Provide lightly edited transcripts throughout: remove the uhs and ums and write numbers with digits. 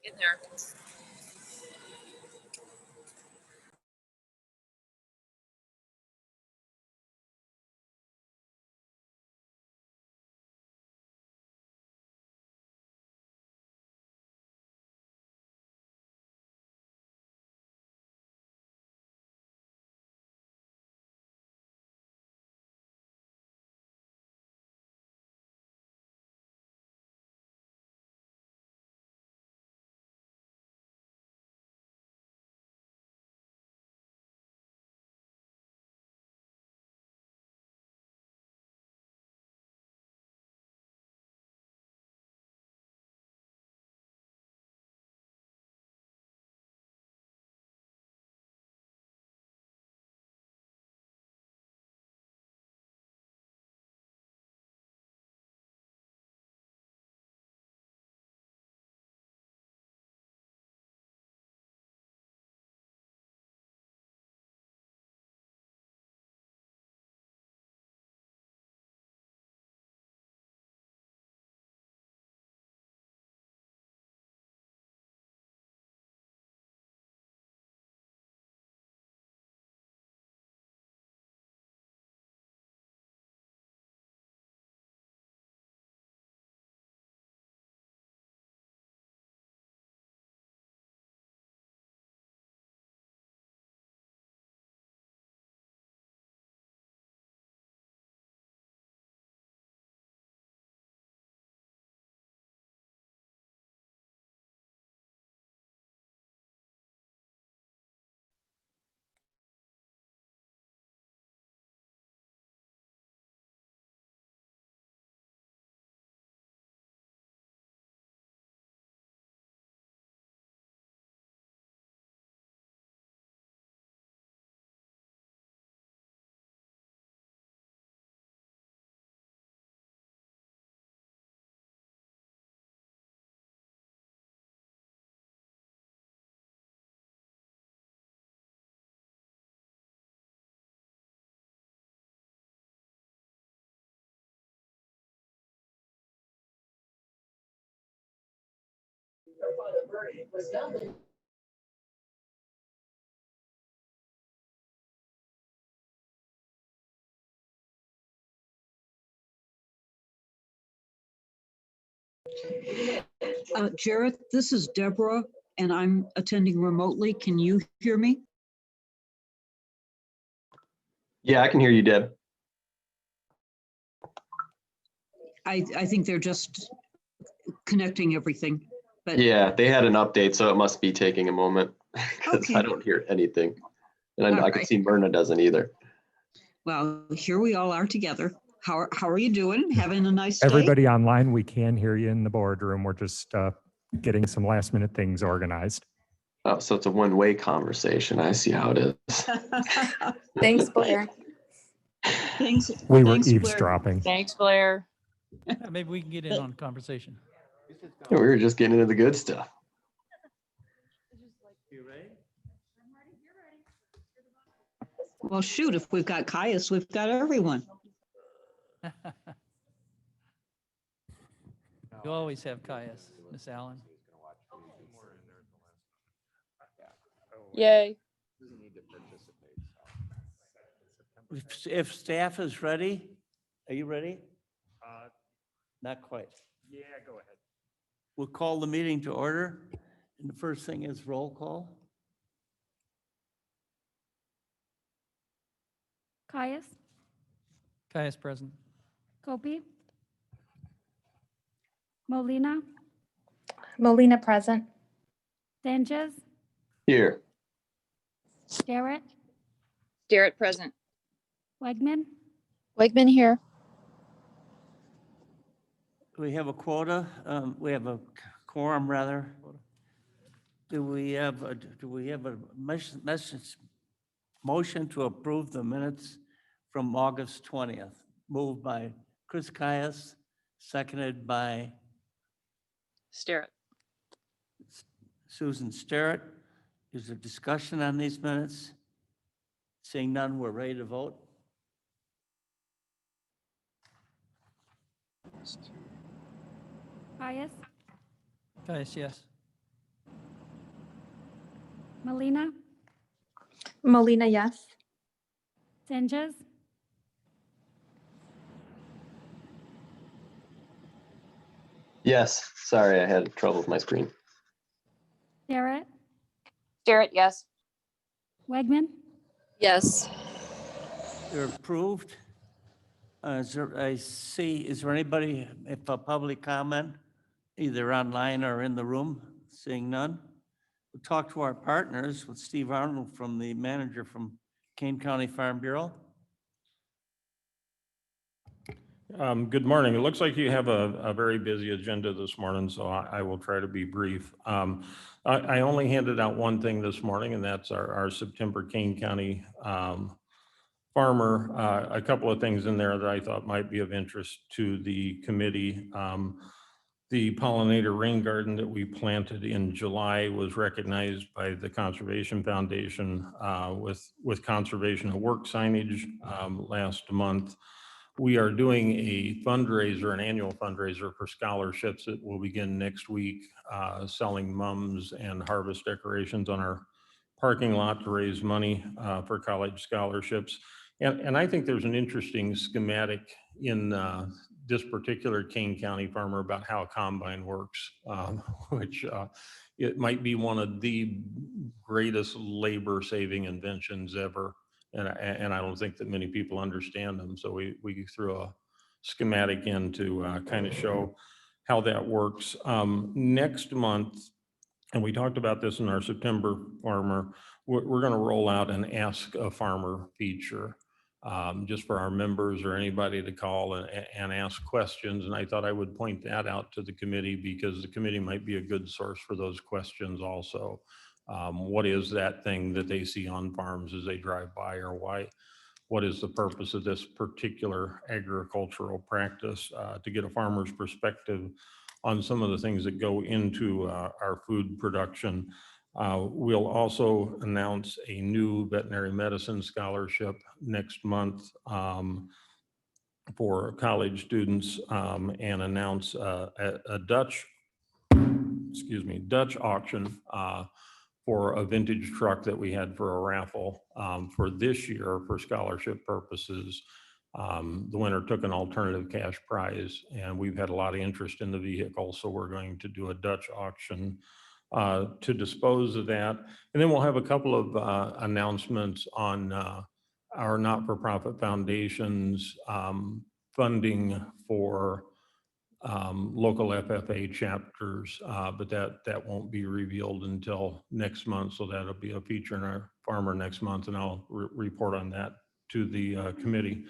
in there. Jarrett, this is Deborah, and I'm attending remotely. Can you hear me? Yeah, I can hear you, Deb. I think they're just connecting everything, but Yeah, they had an update, so it must be taking a moment because I Okay. don't hear anything. And All I can right. see Myrna doesn't either. well, here we all are together. How are you doing? Having a nice day? Everybody online, we can hear you in the boardroom. We're just getting some last minute things organized. Oh, so it's a one-way conversation. I see how it is. Thanks, Blair. Thanks. We were thanks, Blair. eavesdropping. Thanks, Blair. Yeah, maybe we can get in on conversation. We were just getting into the good stuff. Well, shoot, if we've got Caius, we've got everyone. You always have Caius, Miss Allen. Yay. If staff is ready, are you ready? Not quite. Yeah, go ahead. We'll call the meeting to order. And the first thing is roll call. Caius, Caius present. Gopi, Molina, Molina present. Sanchez, Here. Garrett, Garrett present. Wegman, Wegman here. We have a quota. We have a quorum rather. Do we have a motion to approve the minutes from August 20th? Moved by Chris Caius, seconded by Starrett. Susan Starrett. Is there discussion on these minutes? Seeing none, we're ready to vote. Caius, Caius, yes. Molina, Molina, yes. Zenges, Yes, sorry, I had trouble with my screen. Starrett, Starrett, yes. Wegman, Yes. They're approved. Is there anybody, if a public comment, either online or in the room? Seeing none. We'll talk to our partners with Steve Arnold from the manager from Kane County Farm Bureau. Good morning. It looks like you have a very busy agenda this morning, so I will try to be brief. I only handed out one thing this morning, and that's our September Kane County farmer. A couple of things in there that I thought might be of interest to the committee. The pollinator rain garden that we planted in July was recognized by the Conservation Foundation with Conservation at Work signage last month. We are doing a fundraiser, an annual fundraiser for scholarships that will begin next week, selling mums and harvest decorations on our parking lot to raise money for college scholarships. And I think there's an interesting schematic in this particular Kane County farmer about how a combine works, which it might be one of the greatest labor-saving inventions ever. And I don't think that many people understand them. So we threw a schematic in to kind of show how that works. Next month, and we talked about this in our September farmer, we're going to roll out an Ask a Farmer feature just for our members or anybody to call and ask questions. And I thought I would point that out to the committee because the committee might be a good source for those questions also. What is that thing that they see on farms as they drive by, or why? What is the purpose of this particular agricultural practice to get a farmer's perspective on some of the things that go into our food production? We'll also announce a new veterinary medicine scholarship next month for college students and announce a Dutch auction for a vintage truck that we had for a raffle for this year for scholarship purposes. The winner took an alternative cash prize, and we've had a lot of interest in the vehicle, so we're going to do a Dutch auction to dispose of that. And then we'll have a couple of announcements on our not-for-profit foundations funding for local FFA chapters, but that won't be revealed until next month. So that'll be a feature in our farmer next month, and I'll report on that to the committee.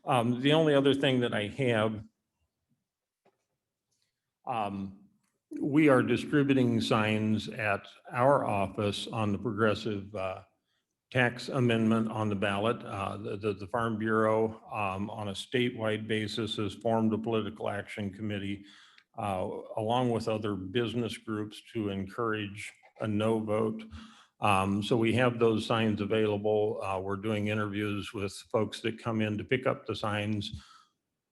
The only other thing that I have, we are distributing signs at our office on the progressive tax amendment on the ballot. The Farm Bureau on a statewide basis has formed a political action committee along with other business groups to encourage a no vote. So we have those signs available. We're doing interviews with folks that come in to pick up the signs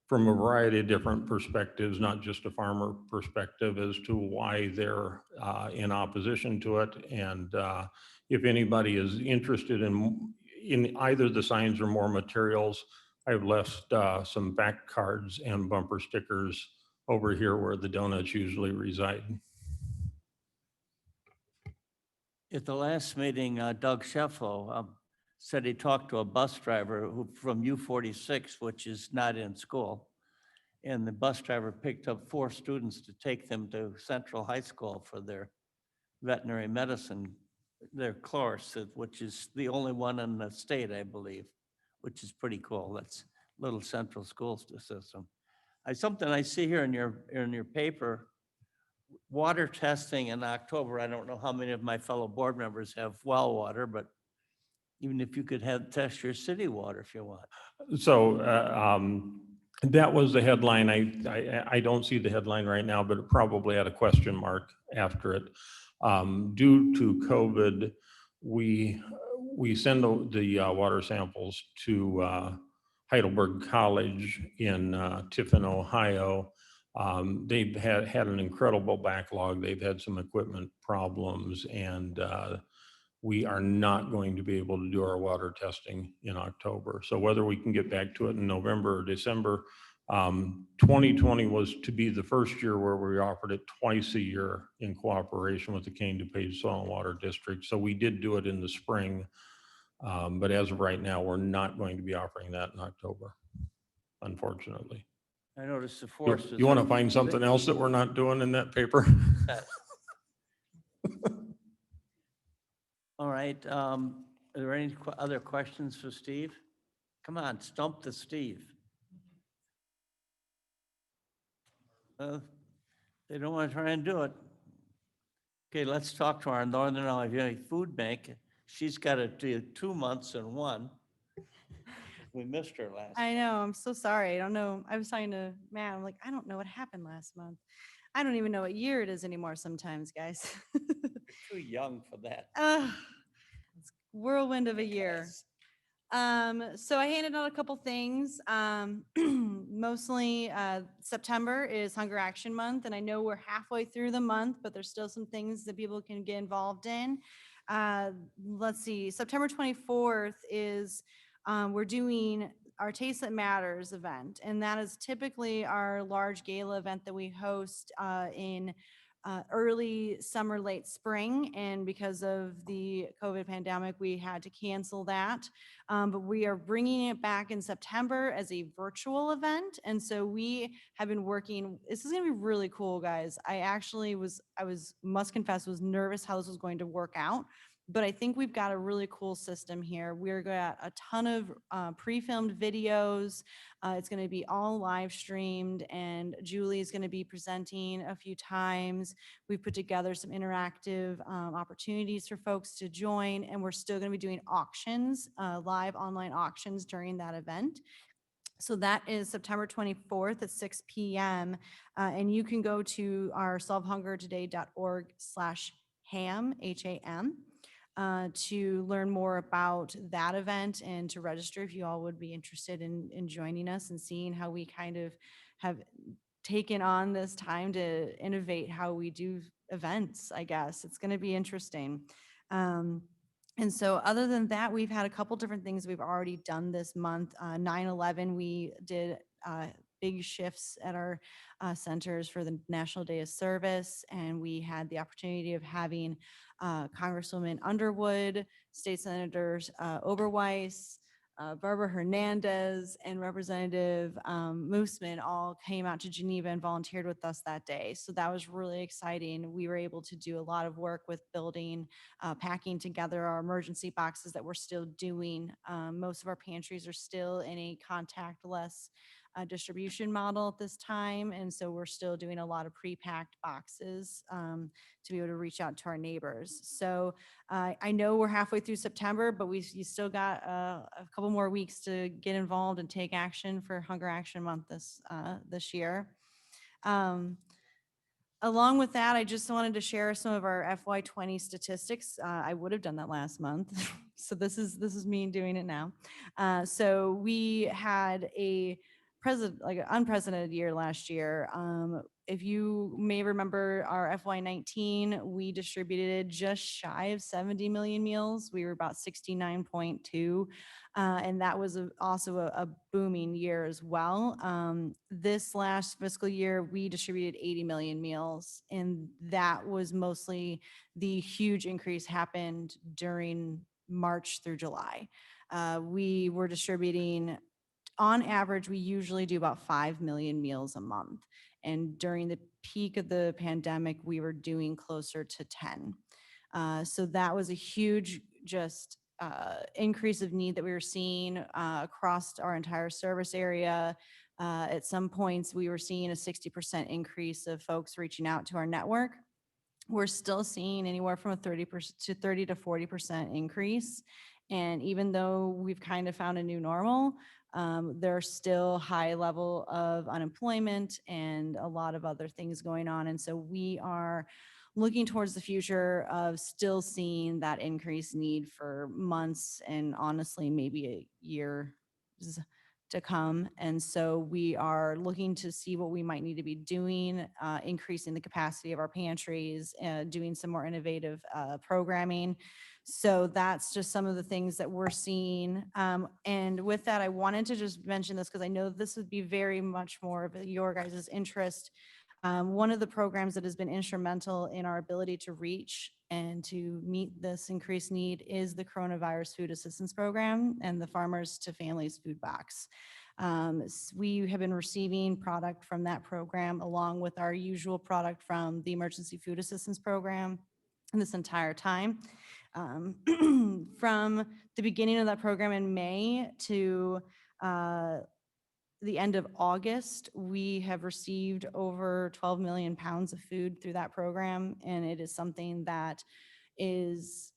from a variety of different perspectives, not just a farmer perspective, as to why they're in opposition to it. And if anybody is interested in either the signs or more materials, I've left some back cards and bumper stickers over here where the donuts usually reside. At the last meeting, Doug Sheffo said he talked to a bus driver from U46, which is not in school. And the bus driver picked up 4 students to take them to Central High School for their veterinary medicine, their course, which is the only one in the state, I believe, which is pretty cool. That's little central school system. Something I see here in your paper, water testing in October. I don't know how many of my fellow board members have well water, but even if you could test your city water if you want. So that was the headline. I don't see the headline right now, but it probably had a question mark after it. Due to COVID, we send the water samples to Heidelberg College in Tiffin, Ohio. They've had an incredible backlog. They've had some equipment problems, and we are not going to be able to do our water testing in October. So whether we can get back to it in November or December, 2020 was to be the first year where we offered it twice a year in cooperation with the Kane DuPage Soil and Water District. So we did do it in the spring. But as of right now, we're not going to be offering that in October, unfortunately. I noticed the forest. You want to find something else that we're not doing in that paper? All right, are there any other questions for Steve? Come on, stump the Steve. They don't want to try and do it. Okay, let's talk to our Northern Iowa Valley Food Bank. She's got to do 2 months and one. We missed her last. I know, I'm so sorry. I don't know. I was talking to Matt. I'm like, I don't know what happened last month. I don't even know what year it is anymore sometimes, guys. You're too young for that. It's whirlwind of a year. So I handed out a couple things. Mostly September is Hunger Action Month, and I know we're halfway through the month, but there's still some things that people can get involved in. Let's see, September 24th is we're doing our Taste That Matters event, and that is typically our large gala event that we host in early summer, late spring. And because of the COVID pandemic, we had to cancel that. But we are bringing it back in September as a virtual event. And so we have been working, this is gonna be really cool, guys. I must confess, was nervous how this was going to work out. But I think we've got a really cool system here. We're got a ton of pre-filmed videos. It's going to be all live streamed, and Julie is going to be presenting a few times. We've put together some interactive opportunities for folks to join, and we're still going to be doing auctions, live online auctions during that event. So that is September 24th at 6 p.m. And you can go to our solvehungertoday.org/ham, H-A-M. To learn more about that event and to register if you all would be interested in joining us and seeing how we kind of have taken on this time to innovate how we do events, I guess. It's going to be interesting. And so other than that, we've had a couple different things we've already done this month. 9/11, we did big shifts at our centers for the National Day of Service, and we had the opportunity of having Congresswoman Underwood, State Senators Oberweis, Barbara Hernandez, and Representative Mooseman all came out to Geneva and volunteered with us that day. So that was really exciting. We were able to do a lot of work with building, packing together our emergency boxes that we're still doing. Most of our pantries are still in a contactless distribution model at this time. And so we're still doing a lot of pre-packed boxes to be able to reach out to our neighbors. So I know we're halfway through September, but you still got a couple more weeks to get involved and take action for Hunger Action Month this year. Along with that, I just wanted to share some of our FY20 statistics. I would have done that last month. So this is me doing it now. So we had an unprecedented year last year. If you may remember our FY19, we distributed just shy of 70 million meals. We were about 69.2. And that was also a booming year as well. This last fiscal year, we distributed 80 million meals, and that was mostly the huge increase happened during March through July. We were distributing, on average, we usually do about 5 million meals a month. And during the peak of the pandemic, we were doing closer to 10. So that was a huge increase of need that we were seeing across our entire service area. At some points, we were seeing a 60% increase of folks reaching out to our network. We're still seeing anywhere from a 30 to 40% increase. And even though we've kind of found a new normal, there's still high level of unemployment and a lot of other things going on. And so we are looking towards the future of still seeing that increased need for months and honestly, maybe a year to come. And so we are looking to see what we might need to be doing, increasing the capacity of our pantries, doing some more innovative programming. So that's just some of the things that we're seeing. And with that, I wanted to just mention this because I know this would be very much more of your guys' interest. One of the programs that has been instrumental in our ability to reach and to meet this increased need is the Coronavirus Food Assistance Program and the Farmers to Families Food Box. We have been receiving product from that program along with our usual product from the Emergency Food Assistance Program this entire time. From the beginning of that program in May to the end of August, we have received over 12 million pounds of food through that program, and it is something that is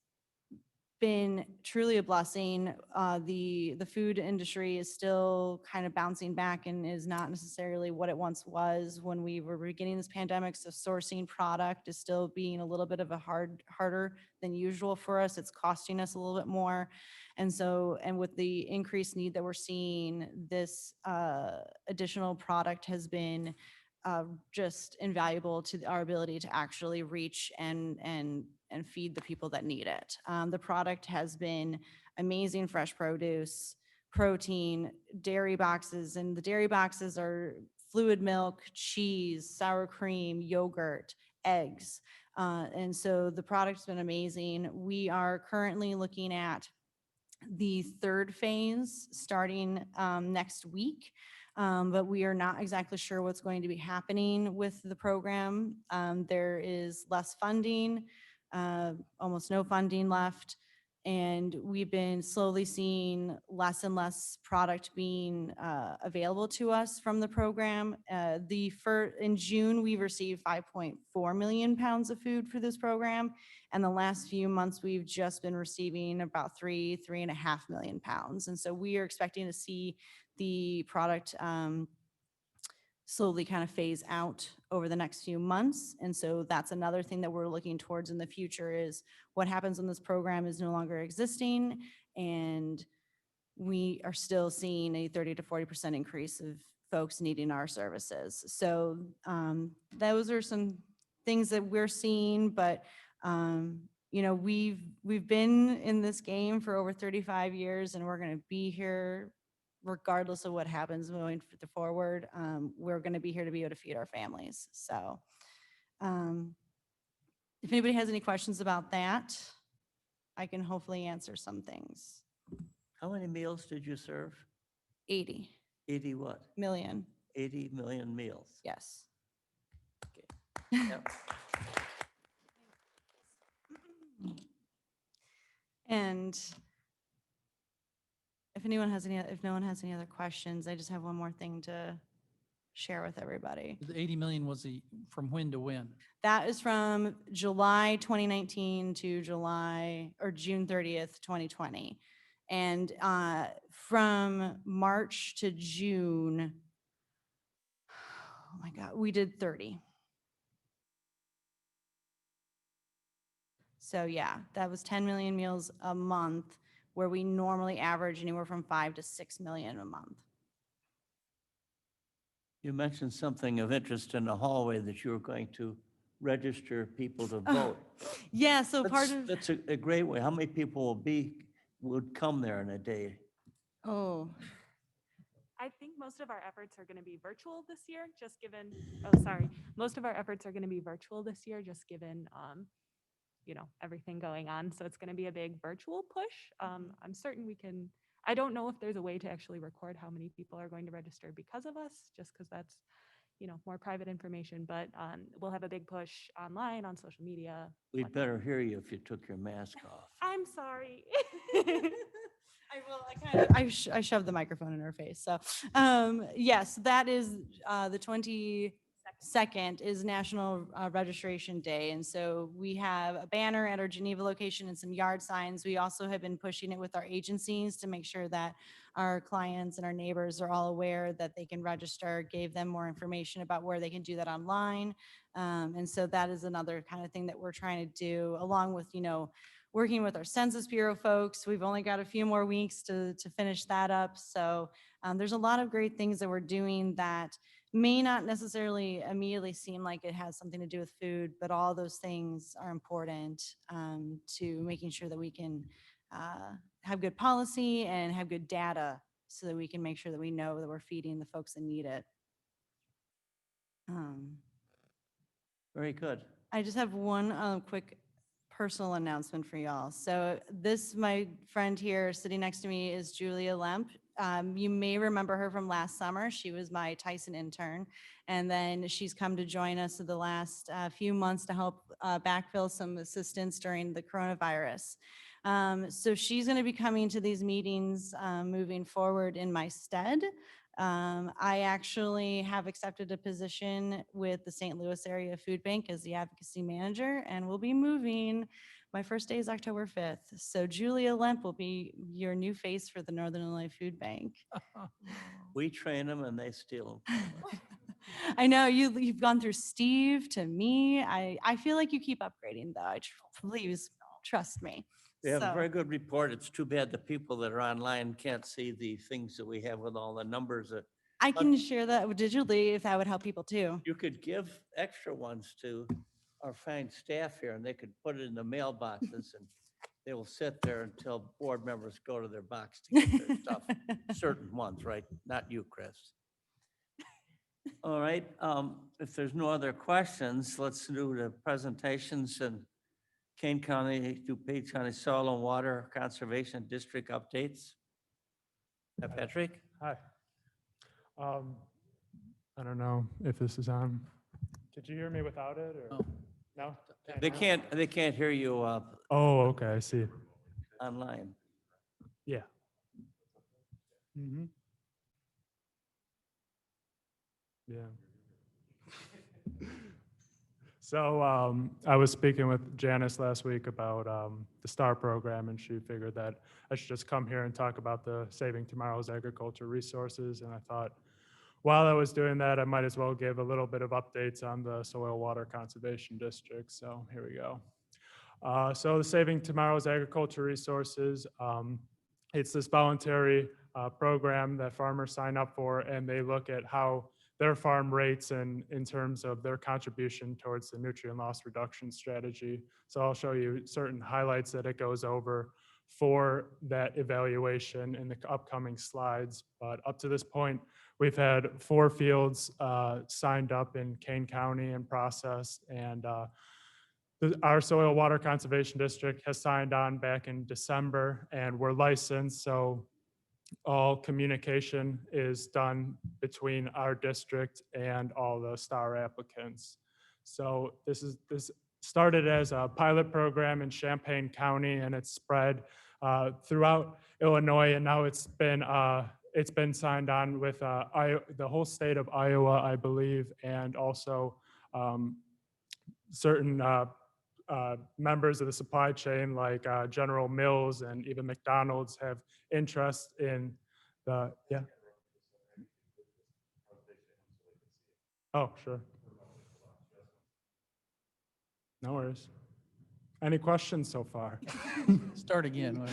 been truly a blessing. The food industry is still kind of bouncing back and is not necessarily what it once was when we were beginning this pandemic. So sourcing product is still being a little bit of a harder than usual for us. It's costing us a little bit more. And so, and with the increased need that we're seeing, this additional product has been just invaluable to our ability to actually reach and feed the people that need it. The product has been amazing: fresh produce, protein, dairy boxes, and the dairy boxes are fluid milk, cheese, sour cream, yogurt, eggs. And so the product's been amazing. We are currently looking at the third phase starting next week. But we are not exactly sure what's going to be happening with the program. There is less funding, almost no funding left, and we've been slowly seeing less and less product being available to us from the program. In June, we received 5.4 million pounds of food for this program, and the last few months we've just been receiving about 3.5 million pounds. And so we are expecting to see the product slowly kind of phase out over the next few months. And so that's another thing that we're looking towards in the future is what happens when this program is no longer existing, and we are still seeing a 30 to 40% increase of folks needing our services. So those are some things that we're seeing, but you know, we've been in this game for over 35 years, and we're going to be here regardless of what happens moving forward. We're going to be here to be able to feed our families. So if anybody has any questions about that, I can hopefully answer some things. How many meals did you serve? 80 80 what? million, 80 million meals. yes. Yep. And if no one has any other questions, I just have one more thing to share with everybody. The 80 million was from when to when? That is from July 2019 to June 30th, 2020. And from March to June, oh my God, we did 30. So yeah, that was 10 million meals a month, where we normally average anywhere from 5 to 6 million a month. You mentioned something of interest in the hallway, that you were going to register people to vote. Yeah, so part of, That's a great way. How many people would come there in a day? oh, I think most of our efforts are going to be virtual this year, just given, most of our efforts are going to be virtual this year, just given, you know, everything going on. So it's going to be a big virtual push. I'm certain we can, I don't know if there's a way to actually record how many people are going to register because of us, just because that's, you know, more private information, but we'll have a big push online, on social media. We'd whatnot. better hear you if you took your mask off. I'm sorry. I shoved the microphone in her face. So yes, that is the 22nd is National Registration Day. And so we have a banner at our Geneva location and some yard signs. We also have been pushing it with our agencies to make sure that our clients and our neighbors are all aware that they can register, gave them more information about where they can do that online. And so that is another kind of thing that we're trying to do, along with, you know, working with our Census Bureau folks. We've only got a few more weeks to finish that up. So there's a lot of great things that we're doing that may not necessarily immediately seem like it has something to do with food, but all those things are important to making sure that we can have good policy and have good data so that we can make sure that we know that we're feeding the folks that need it. Very good. I just have one quick personal announcement for y'all. So this, my friend here sitting next to me is Julia Lemp. You may remember her from last summer. She was my Tyson intern. And then she's come to join us in the last few months to help backfill some assistance during the coronavirus. So she's going to be coming to these meetings moving forward in my stead. I actually have accepted a position with the St. Louis Area Food Bank as the advocacy manager, and we'll be moving. My first day is October 5th. So Julia Lemp will be your new face for the Northern Illinois Food Bank. We train them and they steal them. I know you've gone through Steve to me. I feel like you keep upgrading though. Please trust me. They have a So- very good report. It's too bad the people that are online can't see the things that we have with all the numbers that I can share that digitally if that would help people too. you could give extra ones to our fine staff here and they could put it in the mailboxes and they will sit there until board members go to their box to get their stuff. Certain ones, right? Not you, Chris. All right, if there's no other questions, let's do the presentations and Kane County, DuPage County Soil and Water Conservation District updates. Patrick? Hi. I don't know if this is on. Did you hear me without it or? No. No? They can't hear you Oh, okay, I see. online. Yeah. Mm-hmm. Yeah. So I was speaking with Janice last week about the STAR program, and she figured that I should just come here and talk about the Saving Tomorrow's Agriculture Resources. And I thought, while I was doing that, I might as well give a little bit of updates on the Soil Water Conservation District. So here we go. So the Saving Tomorrow's Agriculture Resources, it's this voluntary program that farmers sign up for, and they look at how their farm rates and in terms of their contribution towards the nutrient loss reduction strategy. So I'll show you certain highlights that it goes over for that evaluation in the upcoming slides. But up to this point, we've had 4 fields signed up in Kane County and processed, and our Soil Water Conservation District has signed on back in December, and we're licensed, so all communication is done between our district and all the STAR applicants. So this started as a pilot program in Champaign County, and it's spread throughout Illinois, and now it's been signed on with the whole state of Iowa, I believe, and also certain members of the supply chain like General Mills and even McDonald's have interest in the, yeah. Oh, sure. No worries. Any questions so far? Start again.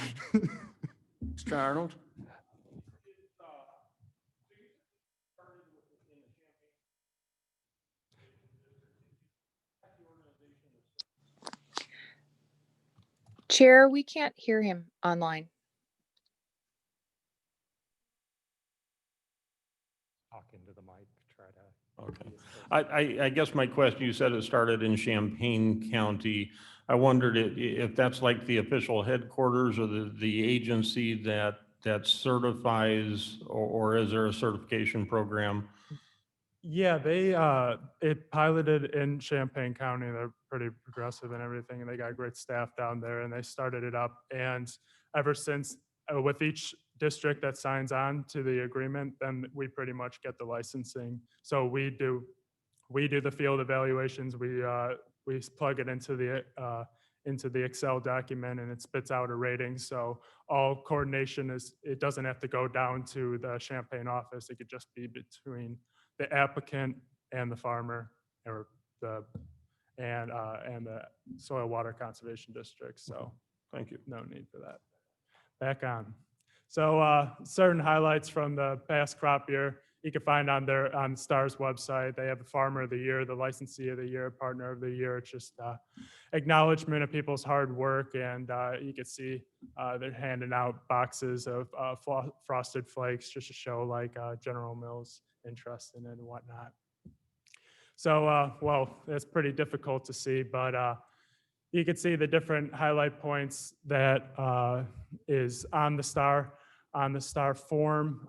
Mr. Arnold? Chair, we can't hear him online. Talk into the mic, try to. Okay. I guess my question, you said it started in Champaign County. I wondered if that's like the official headquarters or the agency that certifies, or is there a certification program? Yeah, it piloted in Champaign County. They're pretty progressive and everything, and they got great staff down there, and they started it up. And ever since, with each district that signs on to the agreement, then we pretty much get the licensing. So we do the field evaluations. We plug it into the Excel document, and it spits out a rating. So all coordination it doesn't have to go down to the Champaign office. It could just be between the applicant and the farmer, or the Soil Water Conservation District. So Thank you. no need for that. Back on. So certain highlights from the past crop year. you can find on STAR's website. They have the Farmer of the Year, the Licensee of the Year, Partner of the Year. It's just acknowledgement of people's hard work, and you can see they're handing out boxes of Frosted Flakes just to show like General Mills interest in it and whatnot. So, well, it's pretty difficult to see, but you can see the different highlight points that is on the STAR. On the STAR form,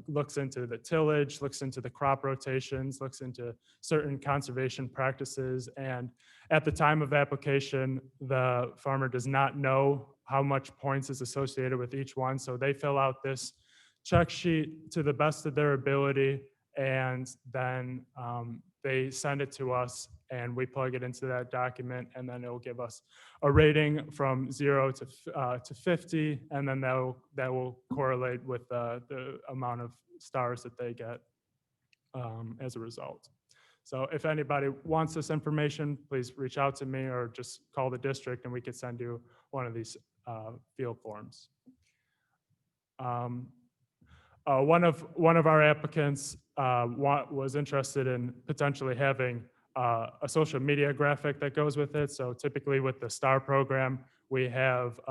looks into the tillage, looks into the crop rotations, looks into certain conservation practices. And at the time of application, the farmer does not know how much points is associated with each one. So they fill out this check sheet to the best of their ability, and then they send it to us and we plug it into that document, and then it'll give us a rating from 0 to 50, and then that will correlate with the amount of stars that they get as a result. So if anybody wants this information, please reach out to me or just call the district and we could send you one of these field forms. One of our applicants was interested in potentially having a social media graphic that goes with it. So typically with the STAR program, we have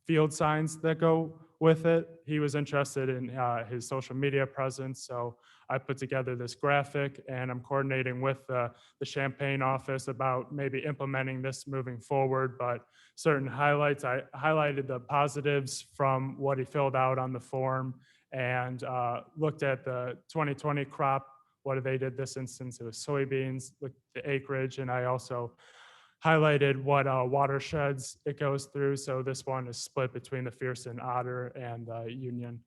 field signs that go with it. He was interested in his social media presence, so I put together this graphic, and I'm coordinating with the Champaign office about maybe implementing this moving forward. But certain highlights, I highlighted the positives from what he filled out on the form, and looked at the 2020 crop, what they did this instance, it was soybeans, looked at the acreage, and I also highlighted what watersheds it goes through. So this one is split between the Fearston Otter and Union.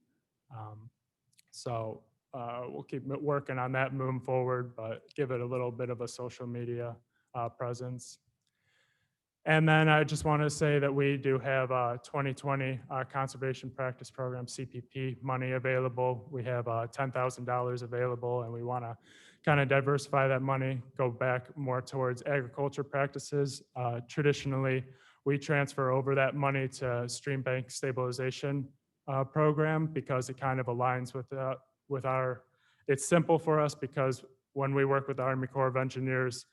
So we'll keep working on that moving forward, but give it a little bit of a social media presence. And then I just want to say that we do have 2020 Conservation Practice Program, CPP, money available. We have $10,000 available, and we want to kind of diversify that money, go back more towards agriculture practices. Traditionally, we transfer over that money to Stream Bank Stabilization Program because it kind of aligns with our, it's simple for us because when we work with the Army Corps of Engineers,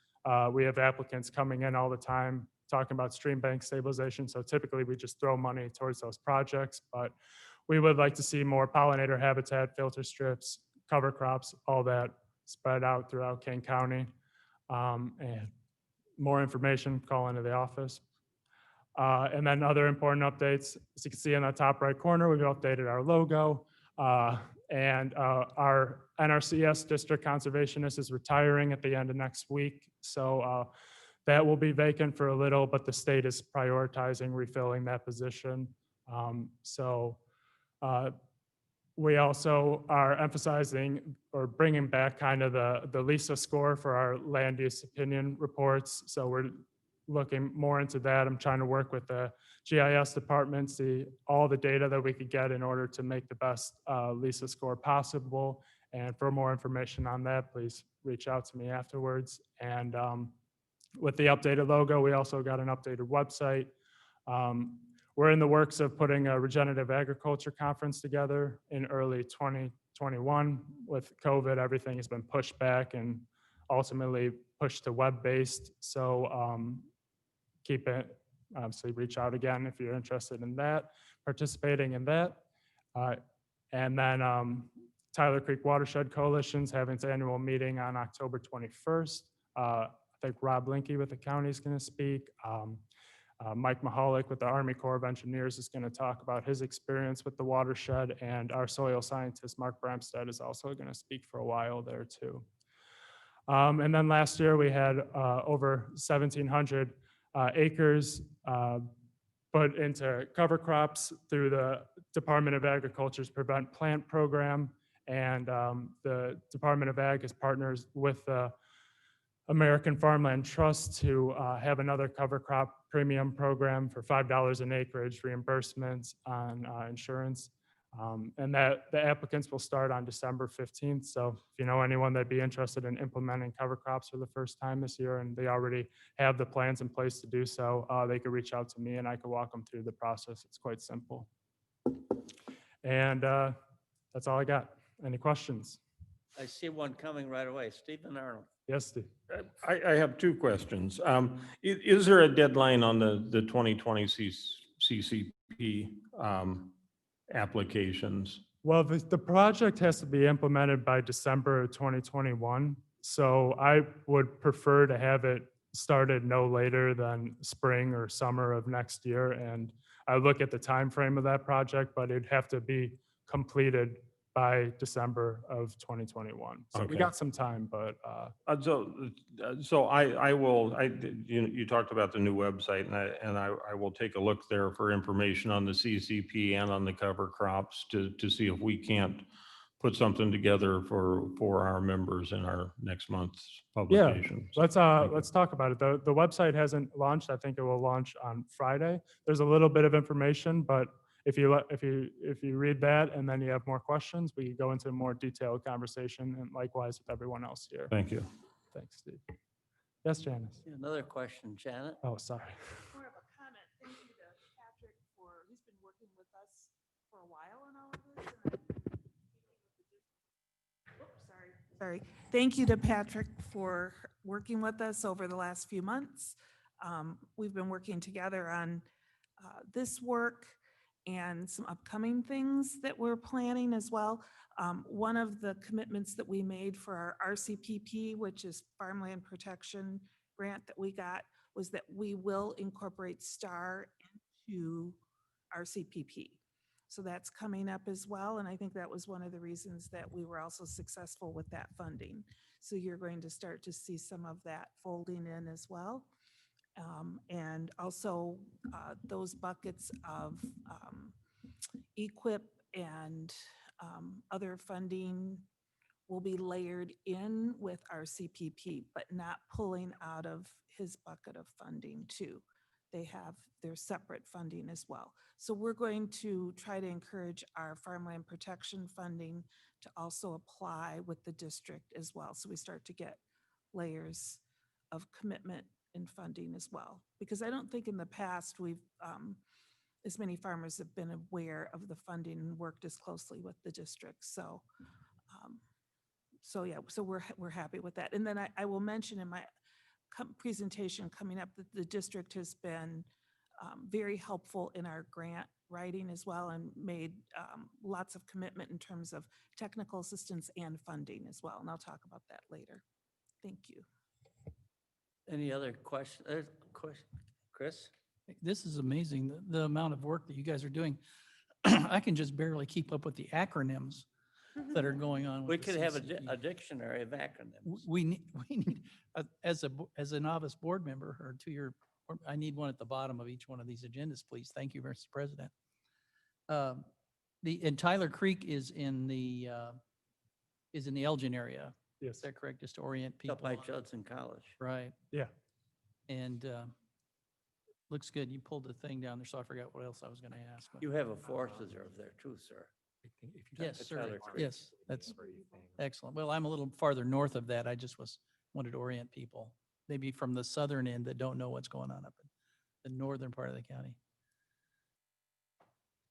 we have applicants coming in all the time talking about stream bank stabilization. So typically we just throw money towards those projects, but we would like to see more pollinator habitat, filter strips, cover crops, all that spread out throughout Kane County. And more information, call into the office. And then other important updates, as you can see in the top right corner, we've updated our logo. And our NRCS district conservationist is retiring at the end of next week. So that will be vacant for a little, but the state is prioritizing refilling that position. We also are emphasizing or bringing back kind of the LISA score for our land use opinion reports. So we're looking more into that. I'm trying to work with the GIS department, see all the data that we could get in order to make the best LISA score possible. And for more information on that, please reach out to me afterwards. And with the updated logo, we also got an updated website. We're in the works of putting a regenerative agriculture conference together in early 2021. With COVID, everything has been pushed back and ultimately pushed to web-based. So keep it, obviously reach out again if you're interested in that, participating in that. And then Tyler Creek Watershed Coalition's having its annual meeting on October 21st. I think Rob Linke with the county is going to speak. Mike Mahalik with the Army Corps of Engineers is going to talk about his experience with the watershed, and our soil scientist, Mark Bramstead, is also going to speak for a while there too. And then last year we had over 1,700 acres put into cover crops through the Department of Agriculture's Prevent Plant program, and the Department of Ag is partners with the American Farmland Trust to have another cover crop premium program for $5 an acreage, reimbursements on insurance. And that the applicants will start on December 15th. So if you know anyone that'd be interested in implementing cover crops for the first time this year and they already have the plans in place to do so, they could reach out to me and I could walk them through the process. It's quite simple. And that's all I got. Any questions? I see one coming right away. Stephen Arnold. Yes, Steve. I have two questions. Is there a deadline on the 2020 CCP applications? Well, the project has to be implemented by December of 2021. So I would prefer to have it started no later than spring or summer of next year. And I look at the time frame of that project, but it'd have to be completed by December of 2021. So we Okay. got some time, but So you talked about the new website, and I will take a look there for information on the CCP and on the cover crops to see if we can't put something together for our members in our next month's publication. let's talk about it. The website hasn't launched. I think it will launch on Friday. There's a little bit of information, but if you read that and then you have more questions, we can go into a more detailed conversation, and likewise with everyone else here. Thank you. Thanks, Steve. Yes, Janice. Another question, Janet. Oh, sorry. More of a comment. Thank you to Patrick he's been working with us for a while on all of this. Sorry. Thank you to Patrick for working with us over the last few months. We've been working together on this work and some upcoming things that we're planning as well. One of the commitments that we made for our RCPP, which is Farmland Protection Grant that we got, was that we will incorporate STAR into RCPP. So that's coming up as well. And I think that was one of the reasons that we were also successful with that funding. So you're going to start to see some of that folding in as well. And also those buckets of EQIP and other funding will be layered in with our CPP, but not pulling out of his bucket of funding too. They have their separate funding as well. So we're going to try to encourage our farmland protection funding to also apply with the district as well. So we start to get layers of commitment and funding as well. Because I don't think in the past we've, as many farmers have been aware of the funding and worked as closely with the district. So, so we're happy with that. And then I will mention in my presentation coming up that the district has been very helpful in our grant writing as well, and made lots of commitment in terms of technical assistance and funding as well. And I'll talk about that later. Thank you. Any other question? Chris? This is amazing, the amount of work that you guys are doing. I can just barely keep up with the acronyms that are going on. We with the could have CCP. a dictionary of acronyms. We need, as a novice board member or I need one at the bottom of each one of these agendas, please. Thank you, Mr. President. And Tyler Creek is in the Elgin area. Yes. Is that correct? Just to orient people. Up by Judson College. Right. Yeah. And looks good. You pulled the thing down there, so I forgot what else I was going to ask. but- You have a forest reserve there too, sir. Yes, That's sir. Tyler Creek. Yes, that's excellent. Well, I'm a little farther north of that. I just wanted to orient people, maybe from the southern end that don't know what's going on up in the northern part of the county.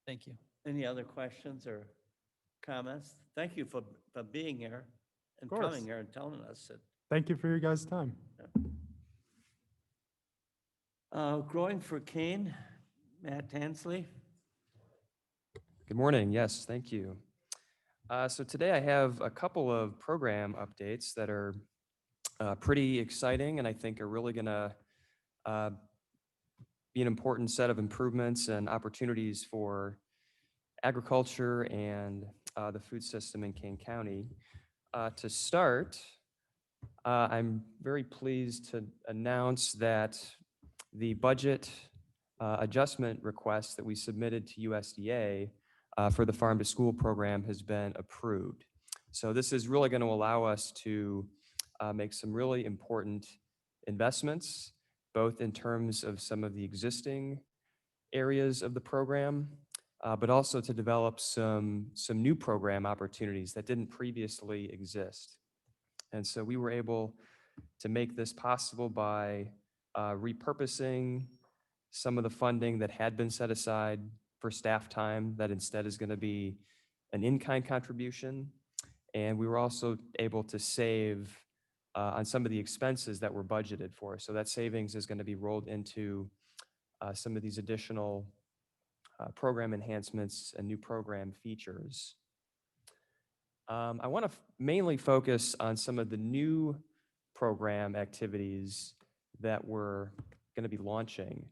Thank you. Any other questions or comments? Thank you for being here and course. coming here and telling us that. Thank you for your guys' time. Growing for Cane, Matt Tansley. Good morning. Yes, thank you. So today I have a couple of program updates that are pretty exciting, and I think are really going to be an important set of improvements and opportunities for agriculture and the food system in Kane County. To start, I'm very pleased to announce that the budget adjustment request that we submitted to USDA for the Farm to School program has been approved. So this is really going to allow us to make some really important investments, both in terms of some of the existing areas of the program, but also to develop some new program opportunities that didn't previously exist. And so we were able to make this possible by repurposing some of the funding that had been set aside for staff time that instead is going to be an in-kind contribution, And we were also able to save on some of the expenses that were budgeted for. So that savings is going to be rolled into some of these additional program enhancements and new program features. I want to mainly focus on some of the new program activities that we're going to be launching.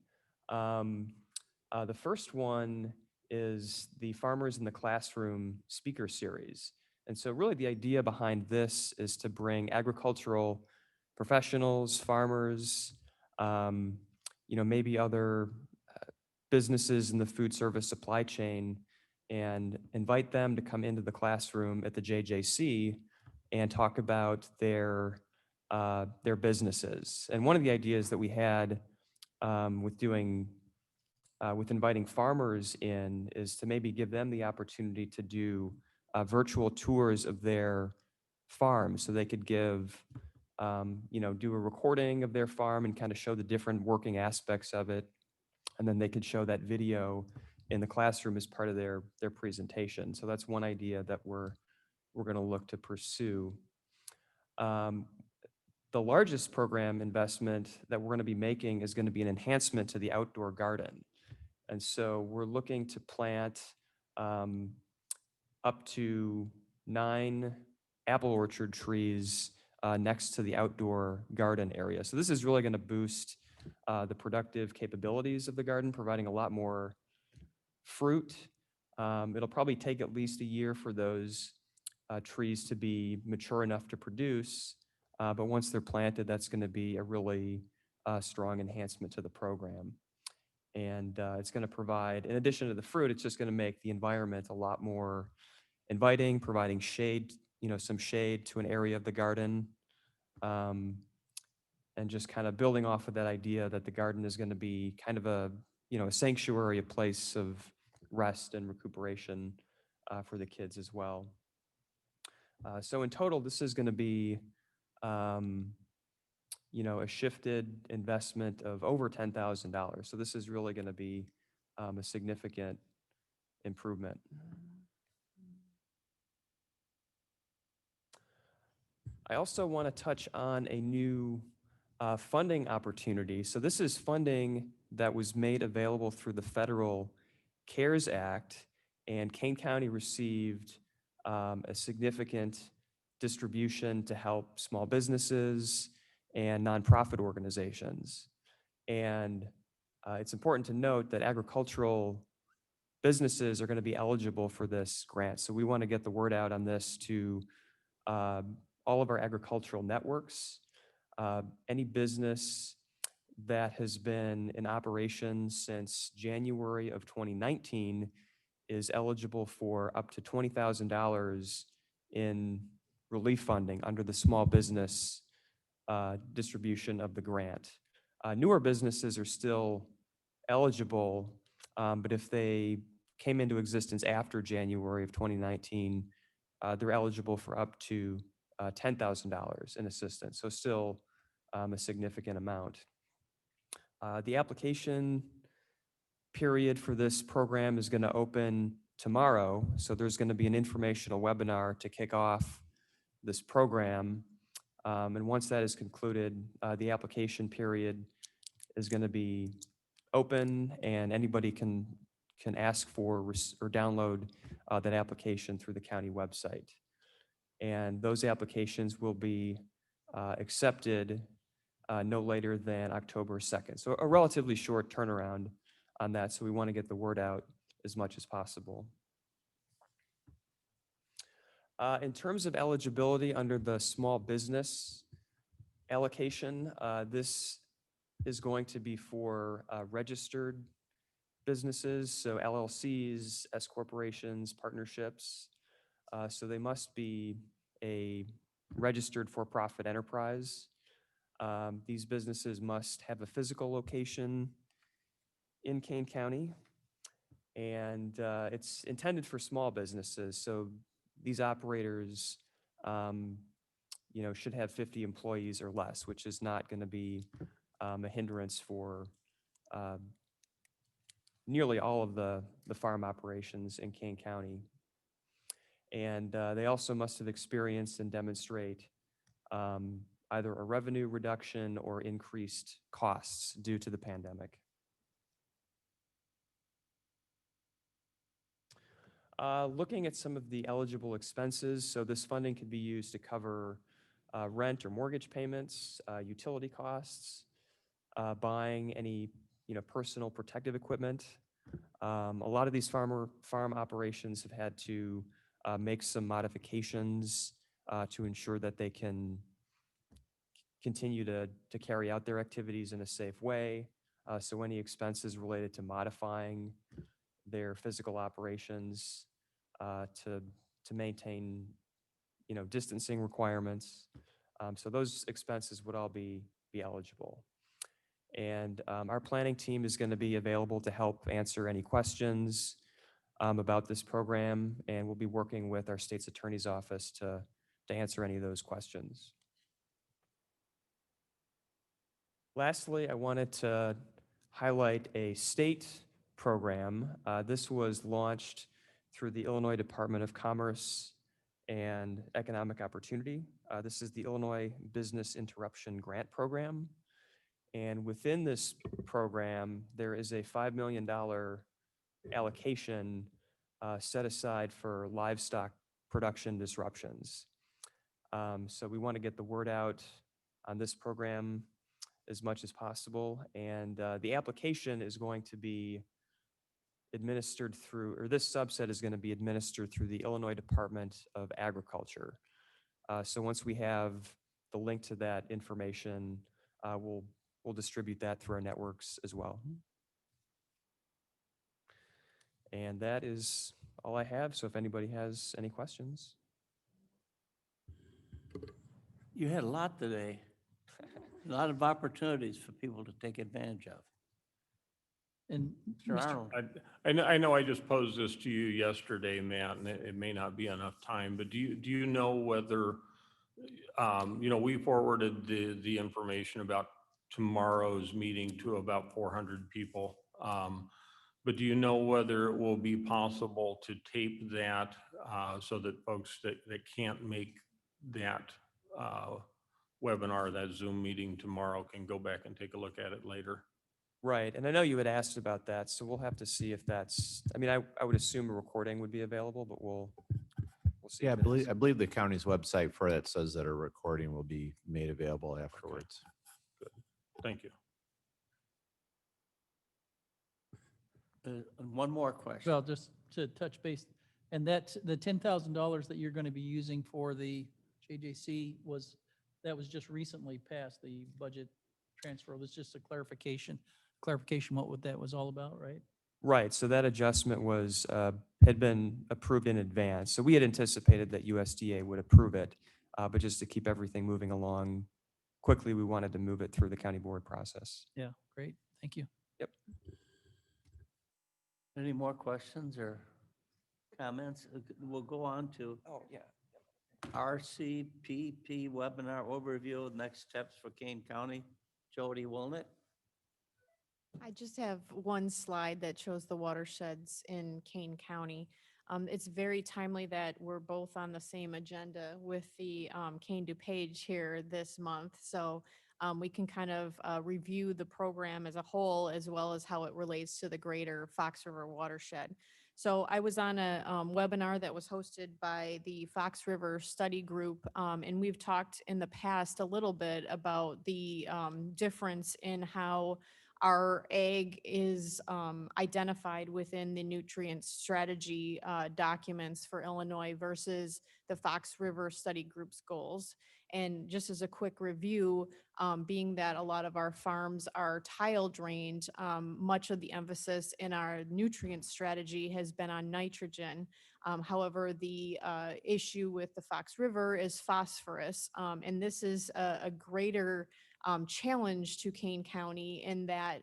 The first one is the Farmers in the Classroom speaker series. And so really the idea behind this is to bring agricultural professionals, farmers, maybe other businesses in the food service supply chain and invite them to come into the classroom at the JJC and talk about their businesses. And one of the ideas that we had with inviting farmers in is to maybe give them the opportunity to do virtual tours of their farm, so they could give, do a recording of their farm and kind of show the different working aspects of it. And then they could show that video in the classroom as part of their presentation. So that's one idea that we're going to look to pursue. The largest program investment that we're going to be making is going to be an enhancement to the outdoor garden. And so we're looking to plant up to 9 apple orchard trees next to the outdoor garden area. So this is really going to boost the productive capabilities of the garden, providing a lot more fruit. It'll probably take at least a year for those trees to be mature enough to produce. But once they're planted, that's going to be a really strong enhancement to the program. And it's going to provide, in addition to the fruit, it's just going to make the environment a lot more inviting, providing shade, some shade to an area of the garden. And just kind of building off of that idea that the garden is going to be kind of a sanctuary, a place of rest and recuperation for the kids as well. So in total, this is going to be, a shifted investment of over $10,000. So this is really going to be a significant improvement. I also want to touch on a new funding opportunity. So this is funding that was made available through the federal CARES Act, and Kane County received a significant distribution to help small businesses and nonprofit organizations. And it's important to note that agricultural businesses are going to be eligible for this grant. So we want to get the word out on this to all of our agricultural networks. Any business that has been in operation since January of 2019 is eligible for up to $20,000 in relief funding under the small business distribution of the grant. Newer businesses are still eligible, but if they came into existence after January of 2019, they're eligible for up to $10,000 in assistance, so still a significant amount. The application period for this program is going to open tomorrow, so there's going to be an informational webinar to kick off this program. And once that is concluded, the application period is going to be open, and anybody can ask for or download that application through the county website. And those applications will be accepted no later than October 2nd. So a relatively short turnaround on that. So we want to get the word out as much as possible. In terms of eligibility under the small business allocation, this is going to be for registered businesses, so LLCs, S corporations, partnerships. So they must be a registered for-profit enterprise. These businesses must have a physical location in Kane County, and it's intended for small businesses. So these operators, should have 50 employees or less, which is not going to be a hindrance for nearly all of the farm operations in Kane County. And they also must have experienced and demonstrate either a revenue reduction or increased costs due to the pandemic. Looking at some of the eligible expenses, so this funding could be used to cover rent or mortgage payments, utility costs, buying any personal protective equipment. A lot of these farm operations have had to make some modifications to ensure that they can continue to carry out their activities in a safe way. So any expenses related to modifying their physical operations to maintain, distancing requirements. So those expenses would all be eligible. And our planning team is going to be available to help answer any questions about this program, and we'll be working with our state's attorney's office to answer any of those questions. Lastly, I wanted to highlight a state program. This was launched through the Illinois Department of Commerce and Economic Opportunity. This is the Illinois Business Interruption Grant Program. And within this program, there is a $5 million allocation set aside for livestock production disruptions. So we want to get the word out on this program as much as possible. And the application is going to be administered through, or this subset is going to be administered through the Illinois Department of Agriculture. So once we have the link to that information, we'll distribute that through our networks as well. And that is all I have. So if anybody has any questions. You had a lot today, a lot of opportunities for people to take advantage of. And Mr. Mr. Arnold, I know I just posed this to you yesterday, Matt, and it may not be enough time, but do you know whether, we forwarded the information about tomorrow's meeting to about 400 people. But do you know whether it will be possible to tape that so that folks that can't make that webinar, that Zoom meeting tomorrow, can go back and take a look at it later? Right, and I know you had asked about that, so we'll have to see if that's, I would assume a recording would be available, but we'll see. Yeah, if it is. I believe the county's website for that says that a recording will be made available afterwards. Thank you. one more question. Well, just to touch base, and that's the $10,000 that you're going to be using for the JJC that was just recently passed, the budget transfer. It was just a clarification what that was all about, right? Right, so that adjustment was, had been approved in advance. So we had anticipated that USDA would approve it, but just to keep everything moving along quickly, we wanted to move it through the county board process. Yeah, great. Thank you. Yep. Any more questions or comments? We'll go on to RCPP webinar overview, next steps for Kane County. Jody Wilnett. I just have one slide that shows the watersheds in Kane County. It's very timely that we're both on the same agenda with the Kane DuPage here this month. So we can kind of review the program as a whole, as well as how it relates to the greater Fox River watershed. So I was on a webinar that was hosted by the Fox River Study Group, and we've talked in the past a little bit about the difference in how our ag is identified within the nutrient strategy documents for Illinois versus the Fox River Study Group's goals. And just as a quick review, being that a lot of our farms are tile drained, much of the emphasis in our nutrient strategy has been on nitrogen. However, the issue with the Fox River is phosphorus, and this is a greater challenge to Kane County in that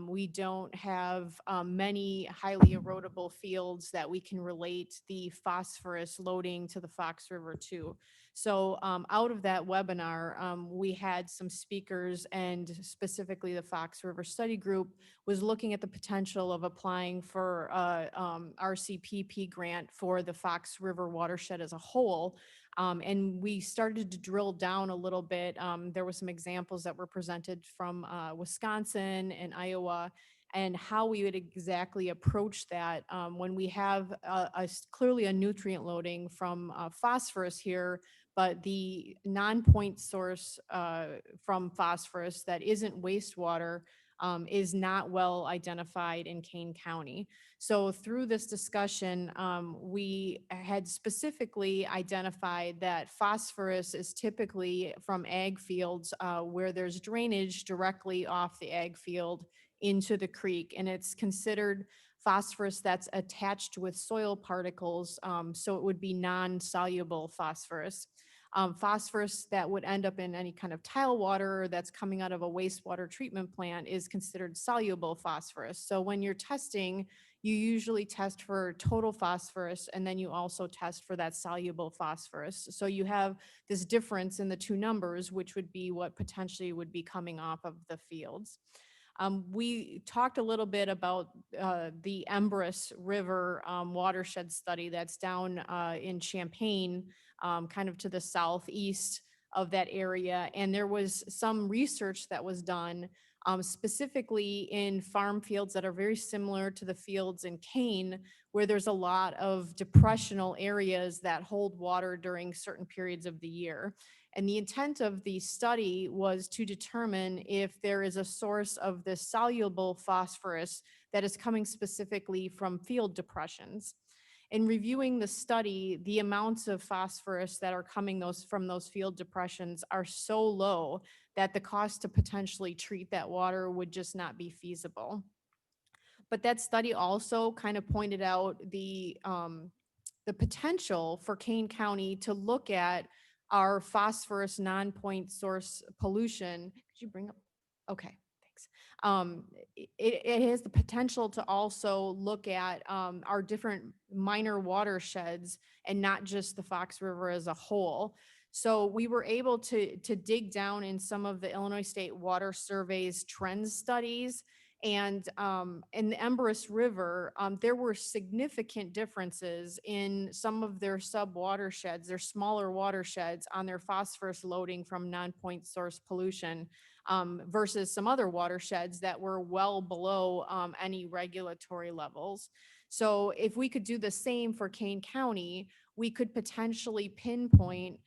We don't have many highly erodible fields that we can relate the phosphorus loading to the Fox River to. So out of that webinar, we had some speakers, and specifically the Fox River Study Group was looking at the potential of applying for a RCPP grant for the Fox River watershed as a whole. And we started to drill down a little bit. There were some examples that were presented from Wisconsin and Iowa, and how we would exactly approach that when we have clearly a nutrient loading from phosphorus here, but the non-point source from phosphorus that isn't wastewater is not well identified in Kane County. So through this discussion, we had specifically identified that phosphorus is typically from ag fields where there's drainage directly off the ag field into the creek, and it's considered phosphorus that's attached with soil particles, so it would be non-soluble phosphorus. Phosphorus that would end up in any kind of tile water that's coming out of a wastewater treatment plant is considered soluble phosphorus. So when you're testing, you usually test for total phosphorus, and then you also test for that soluble phosphorus. So you have this difference in the two numbers, which would be what potentially would be coming off of the fields. We talked a little bit about the Empress River watershed study that's down in Champaign, kind of to the southeast of that area. And there was some research that was done specifically in farm fields that are very similar to the fields in Kane, where there's a lot of depressional areas that hold water during certain periods of the year. And the intent of the study was to determine if there is a source of this soluble phosphorus that is coming specifically from field depressions. In reviewing the study, the amounts of phosphorus that are coming from those field depressions are so low that the cost to potentially treat that water would just not be feasible. But that study also kind of pointed out the potential for Kane County to look at our phosphorus non-point source pollution. Could you bring up? Okay, thanks. It has the potential to also look at our different minor watersheds and not just the Fox River as a whole. So we were able to dig down in some of the Illinois State Water Survey's trends studies. And in the Empress River, there were significant differences in some of their sub-watersheds, their smaller watersheds, on their phosphorus loading from non-point source pollution versus some other watersheds that were well below any regulatory levels. So if we could do the same for Kane County, we could potentially pinpoint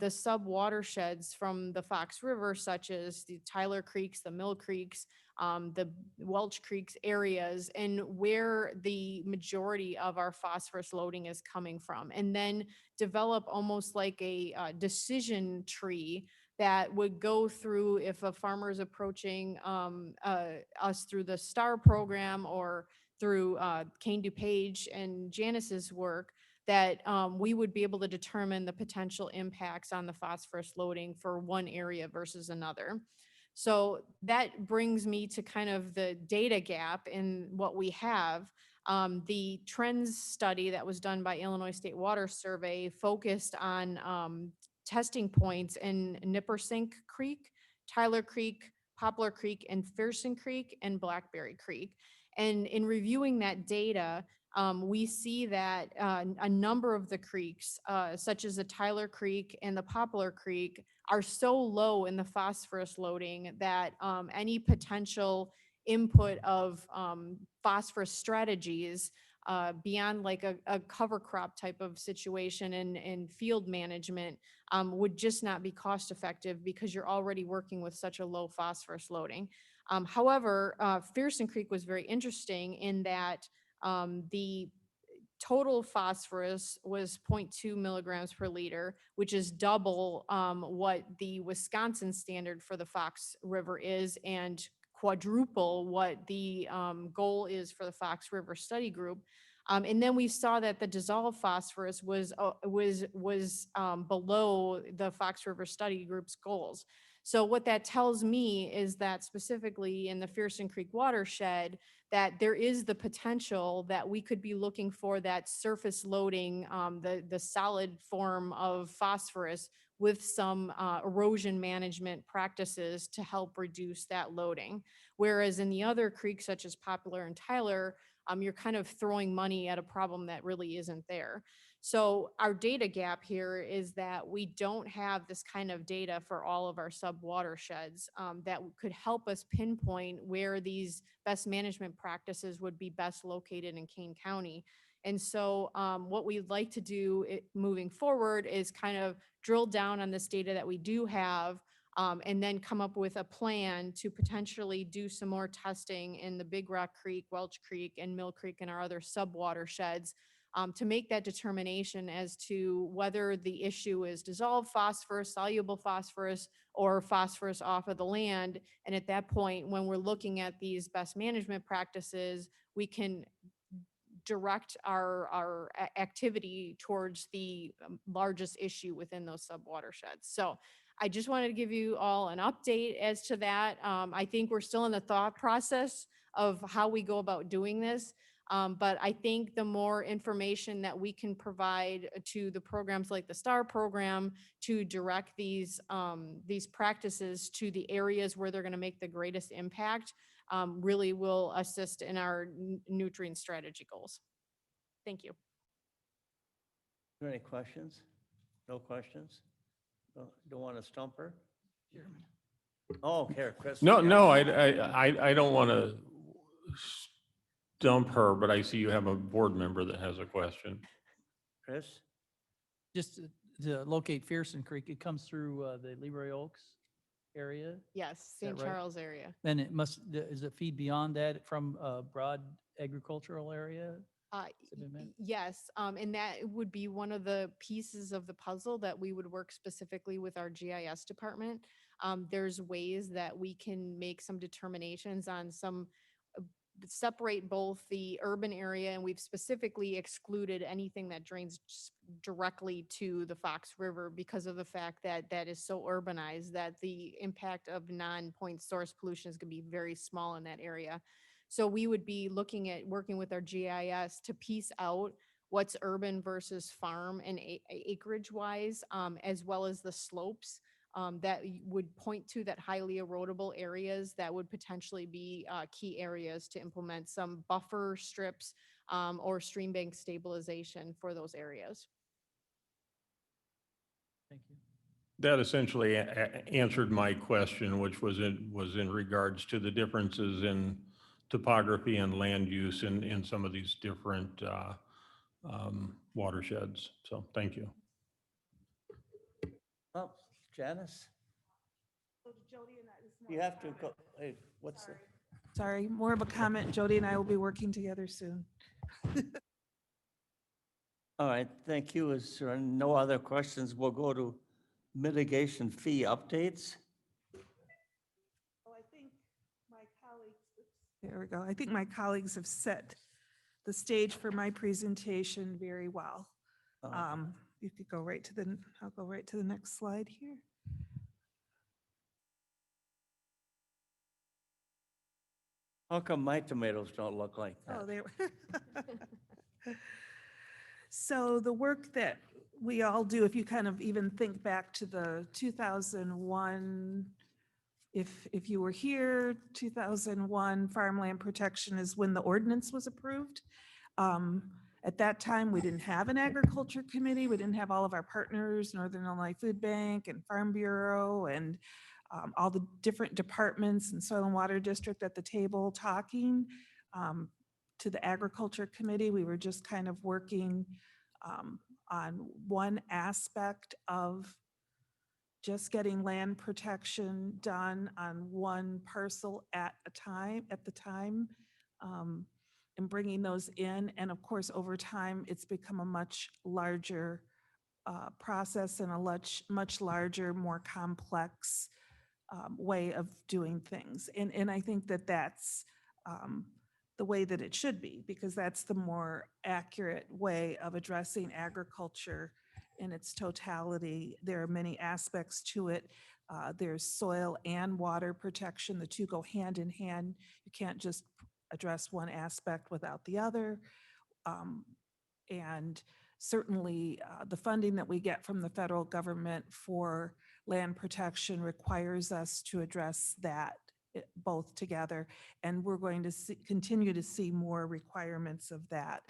the sub-watersheds from the Fox River, such as the Tyler Creeks, the Mill Creeks, the Welch Creeks areas, and where the majority of our phosphorus loading is coming from, and then develop almost like a decision tree that would go through if a farmer is approaching us through the STAR program or through Kane DuPage and Janice's work, that we would be able to determine the potential impacts on the phosphorus loading for one area versus another. So that brings me to kind of the data gap in what we have. The trends study that was done by Illinois State Water Survey focused on testing points in Nippersink Creek, Tyler Creek, Poplar Creek, and Fearson Creek, and Blackberry Creek. And in reviewing that data, we see that a number of the creeks, such as the Tyler Creek and the Poplar Creek, are so low in the phosphorus loading that any potential input of phosphorus strategies beyond like a cover crop type of situation and field management would just not be cost effective because you're already working with such a low phosphorus loading. However, Fearson Creek was very interesting in that the total phosphorus was 0.2 milligrams per liter, which is double what the Wisconsin standard for the Fox River is, and quadruple what the goal is for the Fox River Study Group. And then we saw that the dissolved phosphorus was below the Fox River Study Group's goals. So what that tells me is that specifically in the Fearston Creek watershed, that there is the potential that we could be looking for that surface loading, the solid form of phosphorus with some erosion management practices to help reduce that loading. Whereas in the other creeks such as Poplar and Tyler, you're kind of throwing money at a problem that really isn't there. So our data gap here is that we don't have this kind of data for all of our sub watersheds that could help us pinpoint where these best management practices would be best located in Kane County. And so what we'd like to do moving forward is kind of drill down on this data that we do have, and then come up with a plan to potentially do some more testing in the Big Rock Creek, Welch Creek, and Mill Creek and our other sub watersheds to make that determination as to whether the issue is dissolved phosphorus, soluble phosphorus, or phosphorus off of the land. And at that point, when we're looking at these best management practices, we can direct our activity towards the largest issue within those sub watersheds. So I just wanted to give you all an update as to that. I think we're still in the thought process of how we go about doing this. But I think the more information that we can provide to the programs like the STAR program to direct these practices to the areas where they're going to make the greatest impact really will assist in our nutrient strategy goals. Thank you. Are there any questions? No questions? Don't want to stump her? Oh, here, Chris. No, yeah. no, I don't want to stump her, but I see you have a board member that has a question. Chris? Just to locate Fearston Creek, it comes through the Leroy Oaks area. Yes, Is that St. right? Charles area. Then it must, does it feed beyond that from a broad agricultural area? Has it been meant? Yes, and that would be one of the pieces of the puzzle that we would work specifically with our GIS department. There's ways that we can make some determinations on some, separate both the urban area, and we've specifically excluded anything that drains directly to the Fox River because of the fact that that is so urbanized that the impact of non-point source pollution is going to be very small in that area. So we would be looking at working with our GIS to piece out what's urban versus farm and acreage wise, as well as the slopes that would point to that highly erodible areas that would potentially be key areas to implement some buffer strips or stream bank stabilization for those areas. Thank you. That essentially answered my question, which was in regards to the differences in topography and land use in some of these different watersheds. So thank you. Oh, Janice? You have to go, hey, what's the? Sorry, more of a comment. Jody and I will be working together soon. All right, thank you. Is there no other questions? We'll go to mitigation fee updates. Oh, I think my colleagues, there we go. I think my colleagues have set the stage for my presentation very well. You could go right to I'll go right to the next slide here. How come my tomatoes don't look like that? Oh, they were. So the work that we all do, if you kind of even think back to the 2001, if you were here, 2001 farmland protection is when the ordinance was approved. At that time, we didn't have an agriculture committee. We didn't have all of our partners, Northern Illinois Food Bank and Farm Bureau and all the different departments and Soil and Water District at the table talking to the Agriculture Committee. We were just kind of working on one aspect of just getting land protection done on one parcel at the time, and bringing those in. And of course, over time, it's become a much larger process and a much larger, more complex way of doing things. And I think that that's the way that it should be, because that's the more accurate way of addressing agriculture in its totality. There are many aspects to it. There's soil and water protection. The two go hand in hand. You can't just address one aspect without the other. And certainly the funding that we get from the federal government for land protection requires us to address that both together. And we're going to continue to see more requirements of that.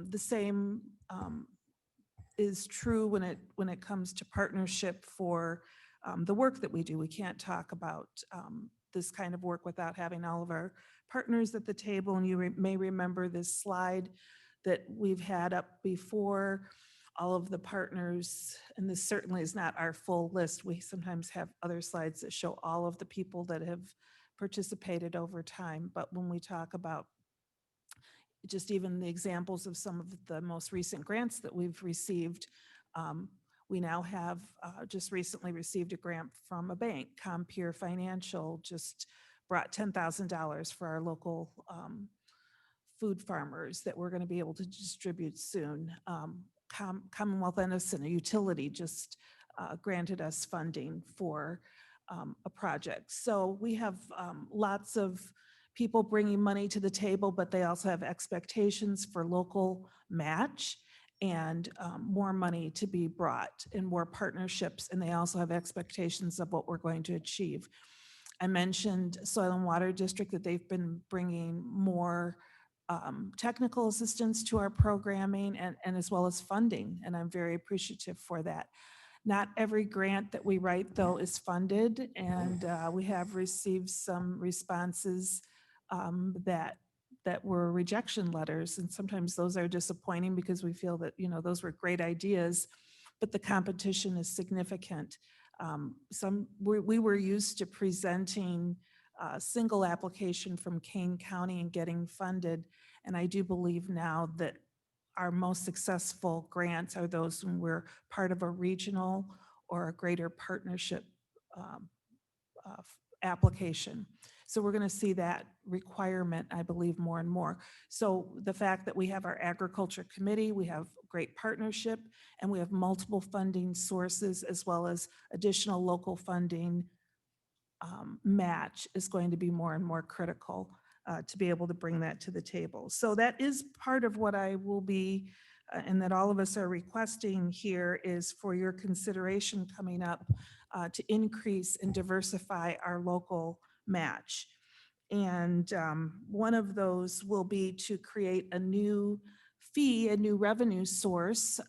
The same is true when it comes to partnership for the work that we do. We can't talk about this kind of work without having all of our partners at the table. And you may remember this slide that we've had up before, all of the partners, and this certainly is not our full list. We sometimes have other slides that show all of the people that have participated over time. But when we talk about just even the examples of some of the most recent grants that we've received, we now have just recently received a grant from a bank. Compeer Financial just brought $10,000 for our local food farmers that we're going to be able to distribute soon. Commonwealth Edison, a utility, just granted us funding for a project. So we have lots of people bringing money to the table, but they also have expectations for local match and more money to be brought and more partnerships. And they also have expectations of what we're going to achieve. I mentioned Soil and Water District, that they've been bringing more technical assistance to our programming and as well as funding. And I'm very appreciative for that. Not every grant that we write, though, is funded. And we have received some responses that were rejection letters. And sometimes those are disappointing because we feel that, those were great ideas, but the competition is significant. We were used to presenting a single application from Kane County and getting funded. And I do believe now that our most successful grants are those when we're part of a regional or a greater partnership application. So we're going to see that requirement, I believe, more and more. So the fact that we have our agriculture committee, we have great partnership, and we have multiple funding sources as well as additional local funding match is going to be more and more critical to be able to bring that to the table. So that is part of what I will be, and that all of us are requesting here, is for your consideration coming up to increase and diversify our local match. And one of those will be to create a new fee, a new revenue source.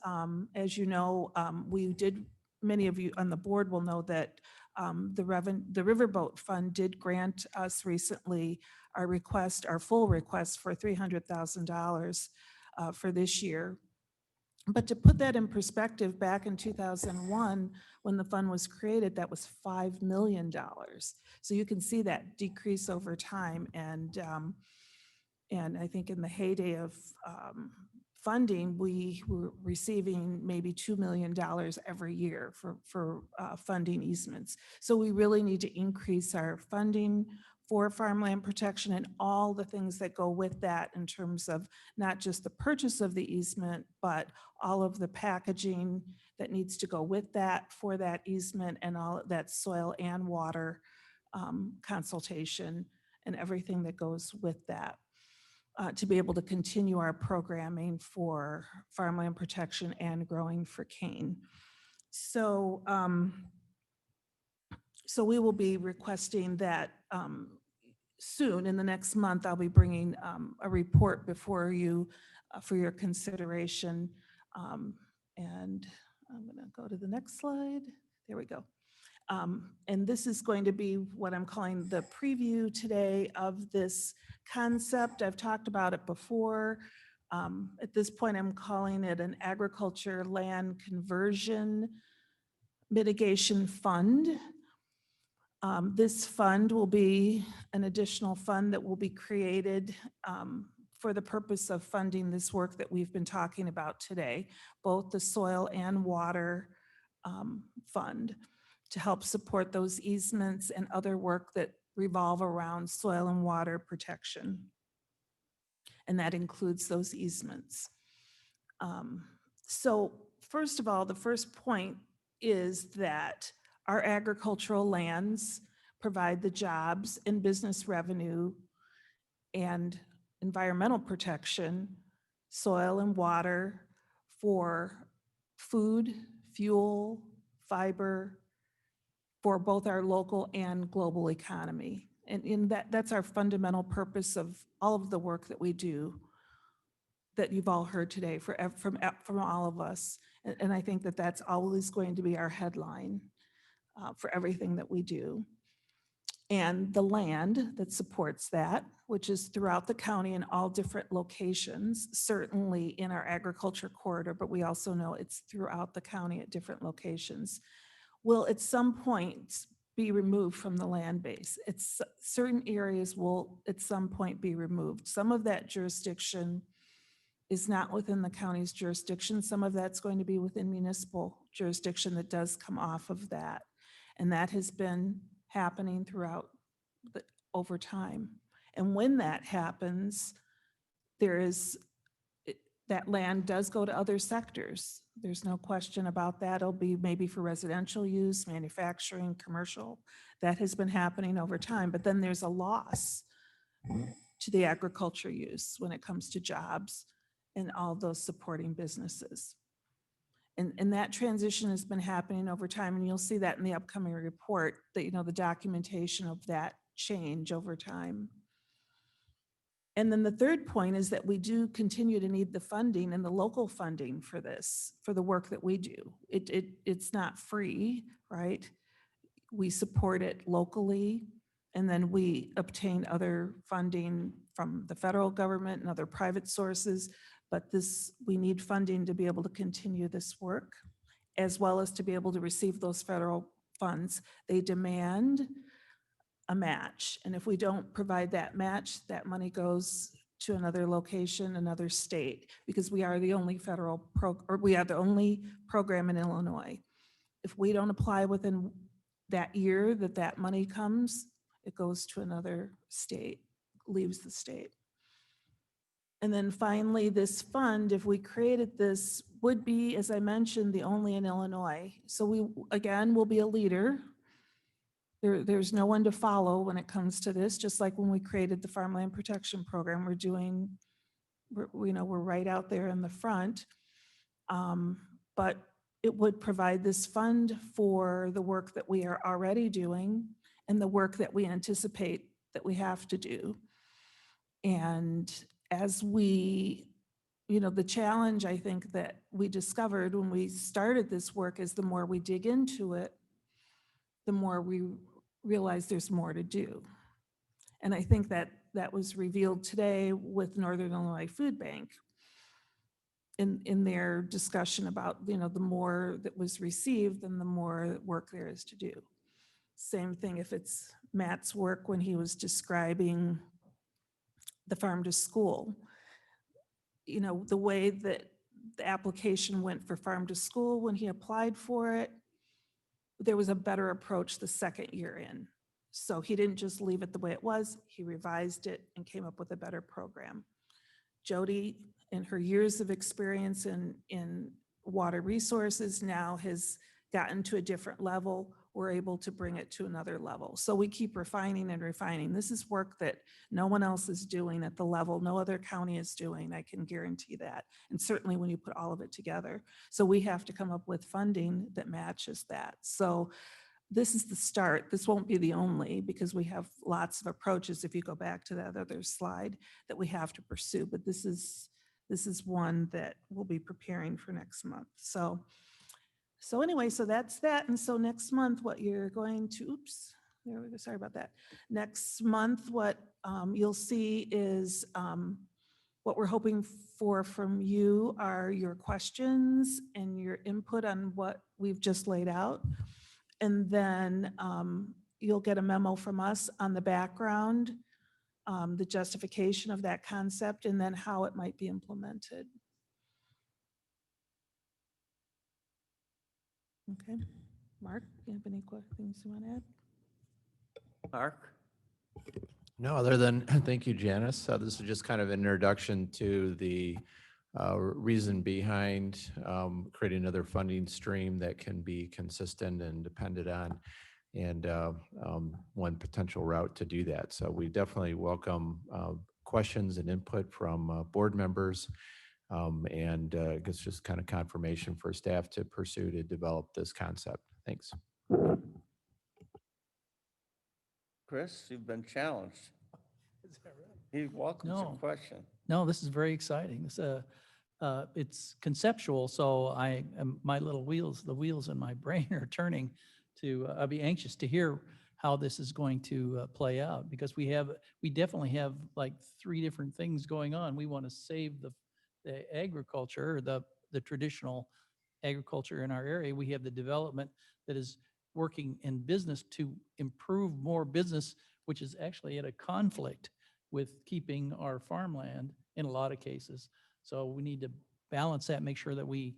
As you know, many of you on the board will know that the Riverboat Fund did grant us recently our full request for $300,000 for this year. But to put that in perspective, back in 2001, when the fund was created, that was $5 million. So you can see that decrease over time. And I think in the heyday of funding, we were receiving maybe $2 million every year for funding easements. So we really need to increase our funding for farmland protection and all the things that go with that in terms of not just the purchase of the easement, but all of the packaging that needs to go with that for that easement and all of that soil and water consultation and everything that goes with that. To be able to continue our programming for farmland protection and growing for cane. So, so we will be requesting that soon. In the next month, I'll be bringing a report before you for your consideration. And I'm going to go to the next slide. There we go. And this is going to be what I'm calling the preview today of this concept. I've talked about it before. At this point, I'm calling it an agriculture land conversion mitigation fund. This fund will be an additional fund that will be created for the purpose of funding this work that we've been talking about today, both the soil and water fund, to help support those easements and other work that revolve around soil and water protection. And that includes those easements. So first of all, the first point is that our agricultural lands provide the jobs and business revenue and environmental protection, soil and water for food, fuel, fiber, for both our local and global economy. And in that's our fundamental purpose of all of the work that we do, that you've all heard today from all of us. And I think that that's always going to be our headline for everything that we do. And the land that supports that, which is throughout the county in all different locations, certainly in our agriculture corridor, but we also know it's throughout the county at different locations, will at some point be removed from the land base. It's certain areas will at some point be removed. Some of that jurisdiction is not within the county's jurisdiction. Some of that's going to be within municipal jurisdiction that does come off of that. And that has been happening throughout over time. And when that happens, that land does go to other sectors. There's no question about that. It'll be maybe for residential use, manufacturing, commercial. That has been happening over time. But then there's a loss to the agriculture use when it comes to jobs and all those supporting businesses. And that transition has been happening over time, and you'll see that in the upcoming report, that, the documentation of that change over time. And then the third point is that we do continue to need the funding and the local funding for this, for the work that we do. It's not free, right? We support it locally, and then we obtain other funding from the federal government and other private sources. But we need funding to be able to continue this work, as well as to be able to receive those federal funds. They demand a match. And if we don't provide that match, that money goes to another location, another state, because we are the only we are the only program in Illinois. If we don't apply within that year that money comes, it goes to another state, leaves the state. And then finally, this fund, if we created this, would be, as I mentioned, the only in Illinois. So we, again, will be a leader. There's no one to follow when it comes to this, just like when we created the Farmland Protection Program, we're right out there in the front. But it would provide this fund for the work that we are already doing and the work that we anticipate that we have to do. And as we, the challenge I think that we discovered when we started this work is the more we dig into it, the more we realize there's more to do. And I think that was revealed today with Northern Illinois Food Bank in their discussion about, the more that was received and the more work there is to do. Same thing if it's Matt's work when he was describing the farm to school. The way that the application went for farm to school when he applied for it, there was a better approach the second year in. So he didn't just leave it the way it was, he revised it and came up with a better program. Jody, in her years of experience in water resources, now has gotten to a different level. We're able to bring it to another level. So we keep refining and refining. This is work that no one else is doing at the level, no other county is doing, I can guarantee that. And certainly when you put all of it together. So we have to come up with funding that matches that. So this is the start. This won't be the only, because we have lots of approaches, if you go back to that other slide, that we have to pursue. But this is one that we'll be preparing for next month. So anyway, so that's that. And so next month, what you're going to, there we go, sorry about that. Next month, what you'll see is what we're hoping for from you are your questions and your input on what we've just laid out. And then you'll get a memo from us on the background, the justification of that concept, and then how it might be implemented. Okay, Mark, you have any things you want to add? Mark? No, other than, thank you, Janice. This is just kind of an introduction to the reason behind creating another funding stream that can be consistent and depended on, and one potential route to do that. So we definitely welcome questions and input from board members, and it's just kind of confirmation for staff to pursue to develop this concept. Thanks. Chris, you've been challenged. Is that right? He welcomes a No. question. No, this is very exciting. It's conceptual, so my little wheels, the wheels in my brain are turning to, I'll be anxious to hear how this is going to play out, because we definitely have like 3 different things going on. We want to save the agriculture, the traditional agriculture in our area. We have the development that is working in business to improve more business, which is actually at a conflict with keeping our farmland in a lot of cases. So we need to balance that, make sure that we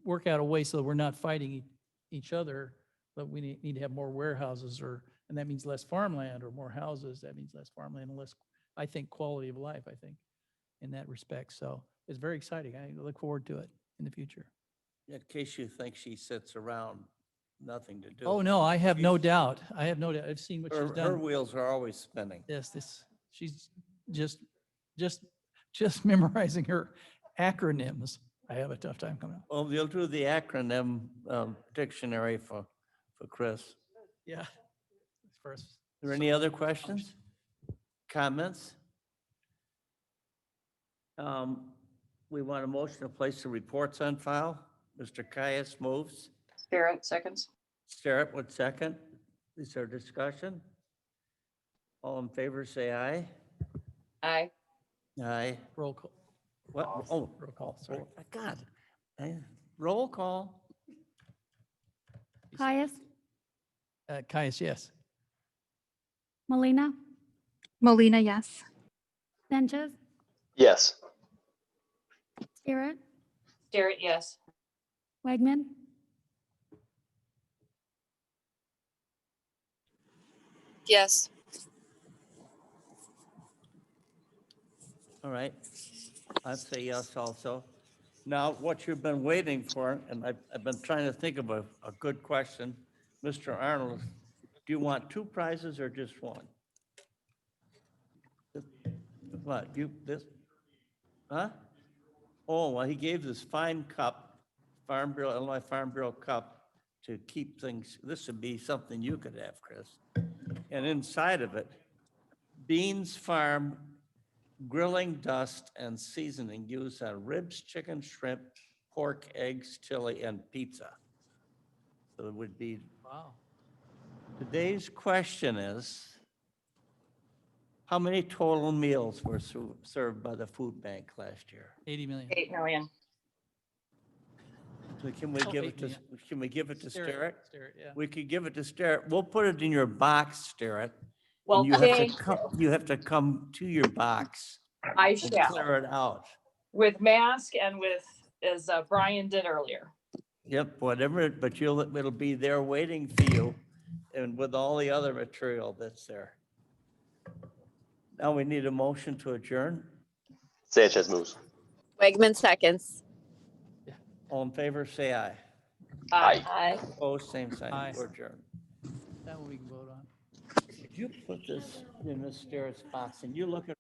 work out a way so that we're not fighting each other, but we need to have more warehouses, and that means less farmland, or more houses, that means less farmland and less, I think, quality of life, I think, in that respect. So it's very exciting. I look forward to it in the future. In case you think she sits around, nothing to do. Oh, no, I have no doubt. I have no doubt. I've seen what she's Her done. wheels are always spinning. Yes, she's just memorizing her acronyms. I have a tough time coming up. Well, we'll do the acronym dictionary for Chris. Yeah. First. Are there any other questions? Comments? We want a motion to place the reports on file. Mr. Caius moves. Starrett seconds. Starrett would second. Is there discussion? All in favor, say aye. Aye. Aye. Roll call. What? Oh, Roll call, sorry. my God. Roll call. Caius, Caius, yes. Molina, Molina, yes. Sanchez, Yes. Starrett, Starrett, yes. Wegman, Yes. All right. I'd say yes also. Now, what you've been waiting for, and I've been trying to think of a good question. Mr. Arnold, do you want 2 prizes or just 1? What, this? Huh? Oh, well, he gave this fine cup, Illinois Farm Bureau cup, to keep things, this would be something you could have, Chris. And inside of it, Beans Farm grilling dust and seasoning used on ribs, chicken, shrimp, pork, eggs, chili, and pizza. So it would be, Wow. today's question is, how many total meals were served by the food bank last year? 80 million. 8 million. So can we give it to, can we give it to Starrett? Starrett, yeah. We could give it to Starrett. We'll put it in your box, Starrett. Well, And you have to thank come, you have to come to your box I and shall, clear it out. with mask and with, as Brian did earlier. Yep, whatever, but it'll be there waiting for you and with all the other material that's there. Now we need a motion to adjourn. Sanchez moves. Wegman seconds. All in favor, say aye. Aye. Opposed, same sign. Aye. We're adjourned. That one we can vote on. Could you put this in Miss Starrett's box and you look at